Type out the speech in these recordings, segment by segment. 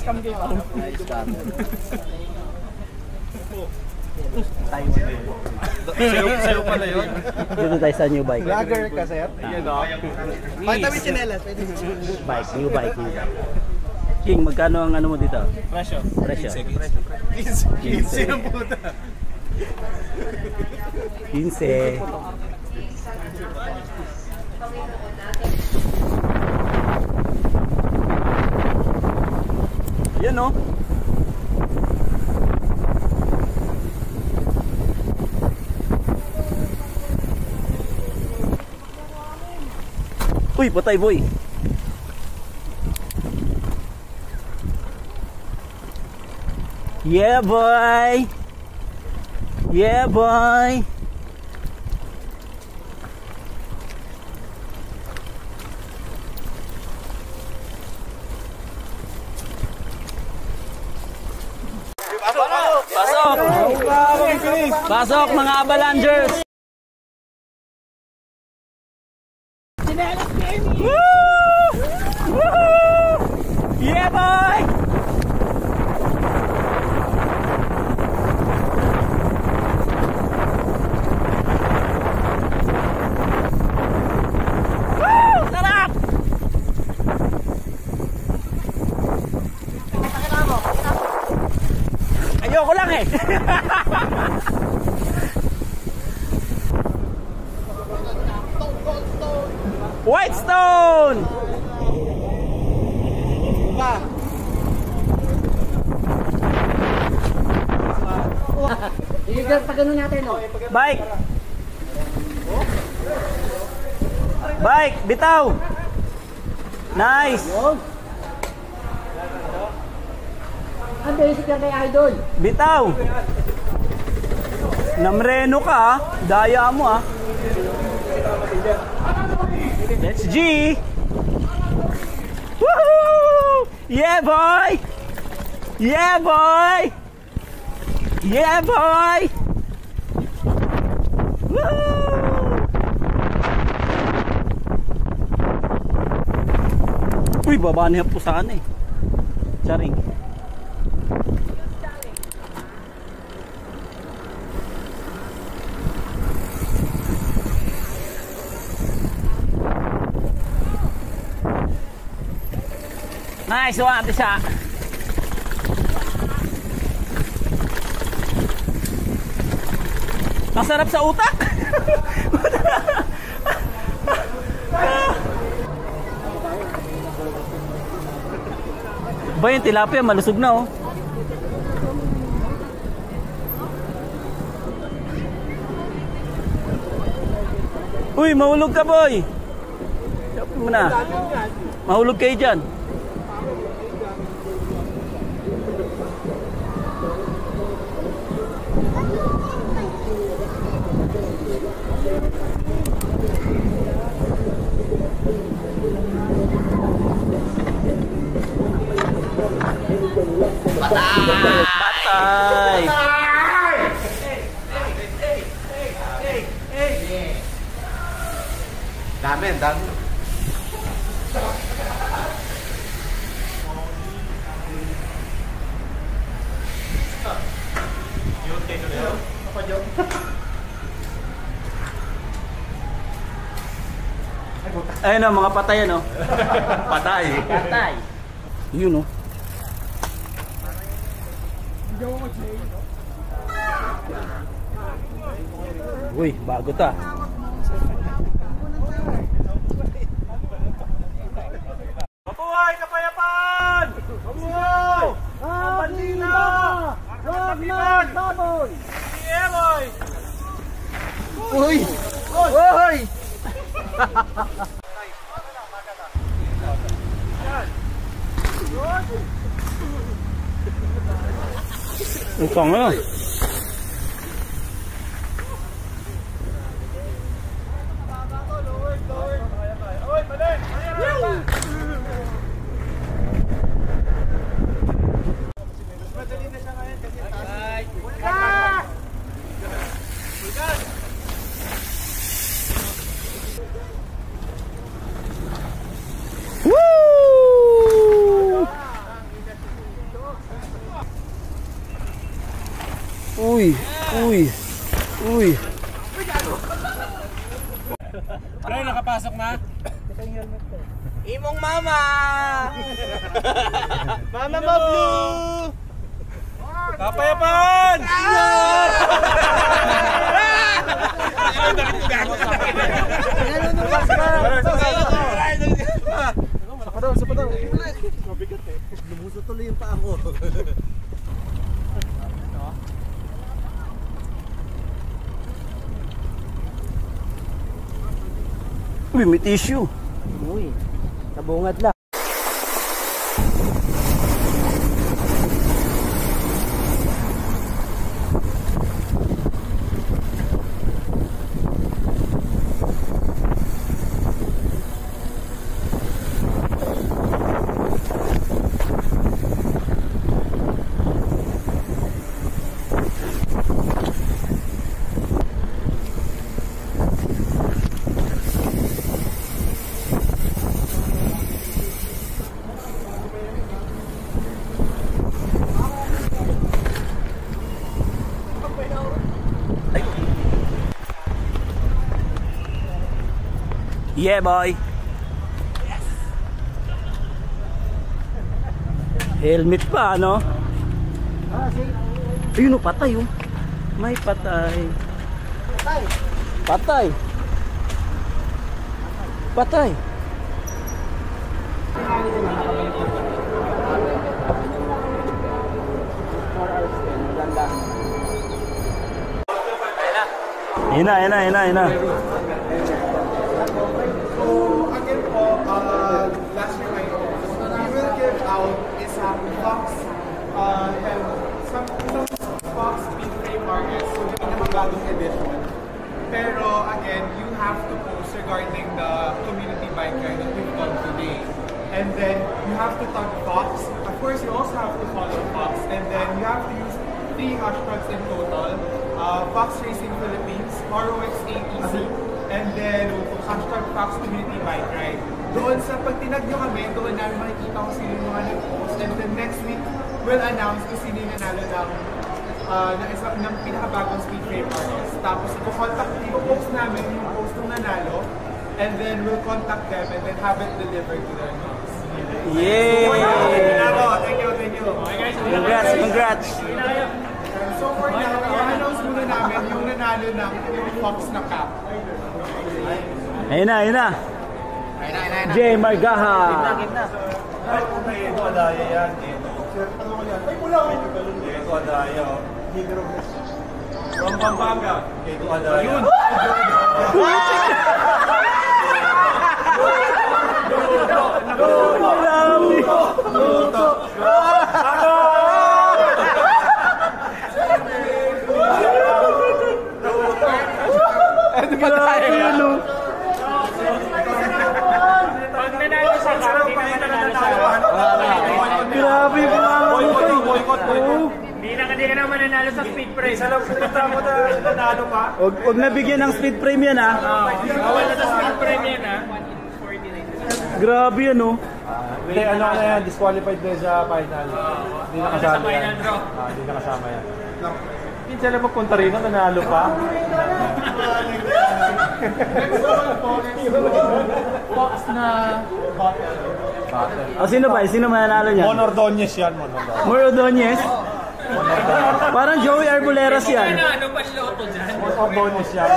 scam game ako. Sa'yo pala yun. Dito tayo sa new bike. Vlogger ka, sir? Vitamin chinelas. Bike, new bike. King, magkano ang ano mo dito? Presyo. 15 ang puta. 15. Yan o. Uy, patay boy. Yeah boy. Yeah boy. Pasok! Pasok mga Abalangers! Woo! Woo! Yeah boy! Woo! Sarap! Ayoko lang eh. Whitestone. Pagano natin, no? Bike. Bike, bitaw. Nice. Ang basic yan kay Idol. Bitaw. Namreno ka ah. Daya mo ah. Let's G. Woohoo! Yeah boy. Yeah boy. Yeah boy. Woo! Uy, baba niya po sana eh. Charing. Nice one, ate siya. Masarap sa utak. Ba yung tilapia, malusog na oh. Uy, mahulog ka boy. Sabi mo na. Mahulog kayo dyan. Patay! Dami, dami. Ayun o, mga patay ano. Patay. Patay. Yun o. Uy, bago ta. Mabuhay kapayapaan! Mabuhay! Bandila! Wagman! Baboy! Eloy! Uy! Uy! Ang panga. Pre, nakapasok na? Imong mama! Mama Mablu! Kapayapan! Sa padaw. Mabigat eh. Lumuso tuloy yung paa ko. Uy, may tissue. Uy, nabungad lang. Yeah, boy. Helmet pa, ano? Ayun, oh, patay, oh. May patay. Patay. Patay. Ayun na. Again po, last reminder, we will give out isang box and some box with frame RS, so hindi naman bagong edition. Pero again, you have to post regarding the community bike ride that we've done today. And then you have to tag Fox. Of course, you also have to follow Fox. And then you have to use 3 hashtags in total. Fox Racing Philippines, ROX8EC, and then hashtag Fox Community Bike Ride. Doon sa pag tinag nyo kami, doon namin makikita kung sino yung mga nag-post. And then next week, we'll announce kung sino yung nanalo ng pinakabagong speed frame RS. Tapos ipo-post namin yung post ng nanalo, and then we'll contact them and then have it delivered to their house. Yay! Thank you. Congrats. So for now, i-announce muna namin yung nanalo ng Fox na cap. Ayun na. Jay Margaha. Ito adaya yan. Ay, pula ko! Ito adaya. From Pampanga. Ito adaya. Yun! Grabe yung boycott. Hindi ka naman nanalo sa speed frame. Sa lang pumunta mo na nanalo pa. Huwag nabigyan ng speed frame yan, ha? Bawal na sa speed frame yan, ha? Grabe yan, oh. Hindi, ano na yan, disqualified din sa final. Hindi nakasama yan. Hindi nakasama yan. Minsan na magpunta rin, nanalo pa. Fox na O, sino ba? Sino mananalo niyan? Mon Ordonez yan, More Ordonez? Parang Joey Arboleras yan. Ano pa loto dyan? Mon Ordonez yan.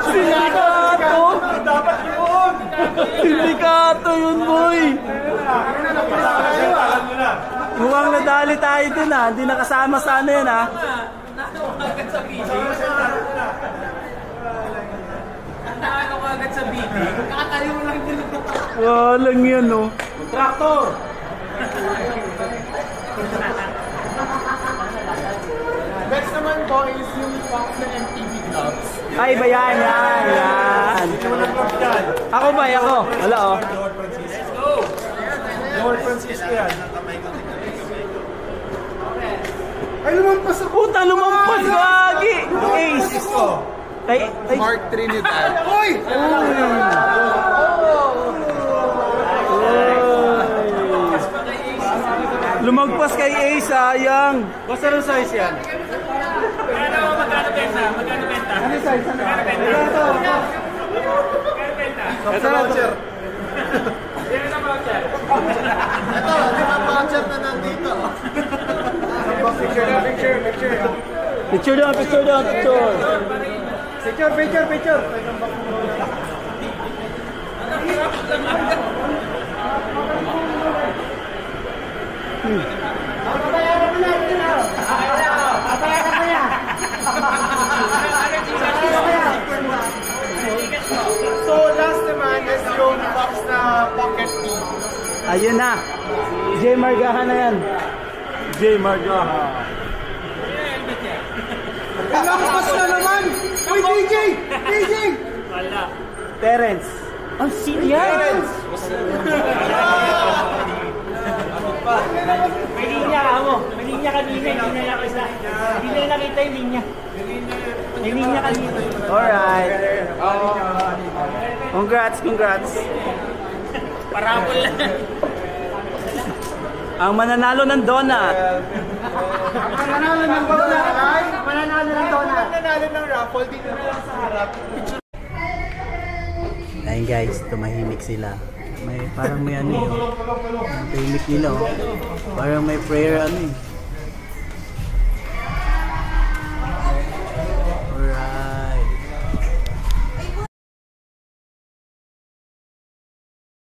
Sindikato! Sindikato yun, boy! Mukhang nadali tayo dun, ha? Hindi nakasama sa ano yan, ha? Agad sa bidding. Ano ka agad sa bidding? Kakatayo lang din. Walang yan, no? Traktor! Next naman po is yung Fox na MTV gloves. Ay, ba yan? Yan. Ako ba? Ako? Wala, oh. Lord Francisco yan. Ay, lumampas ako! Puta, lumampas, gagi! Ace! Ay, Mark Trinidad. Uy! Lumagpas kay A, sayang. Boss, anong size yan? Magkano benta? Magkano benta? Ano size? Magkano benta? Ito voucher. Yan ang voucher. Ito, di ba voucher na nandito? Picture na, picture. Picture down, picture down, picture. Picture. So last naman is yung box na pocket key. Ayun na. J. Margahan na yan. J. Margaha. Lampas na naman! Uy, DJ! DJ! Wala. Terence. Ang sino yan? May linya ka mo. May linya kanina. Hindi na nakita. Hindi na nakita yung linya. May linya kanina. Alright. Congrats. Parapol lang. Ang mananalo ng donut. Mananalo ng raffle dito na lang sa harap. Ayun guys, tumahimik sila. Parang may ano yun. Tahimik nila oh. Parang may prayer ano eh.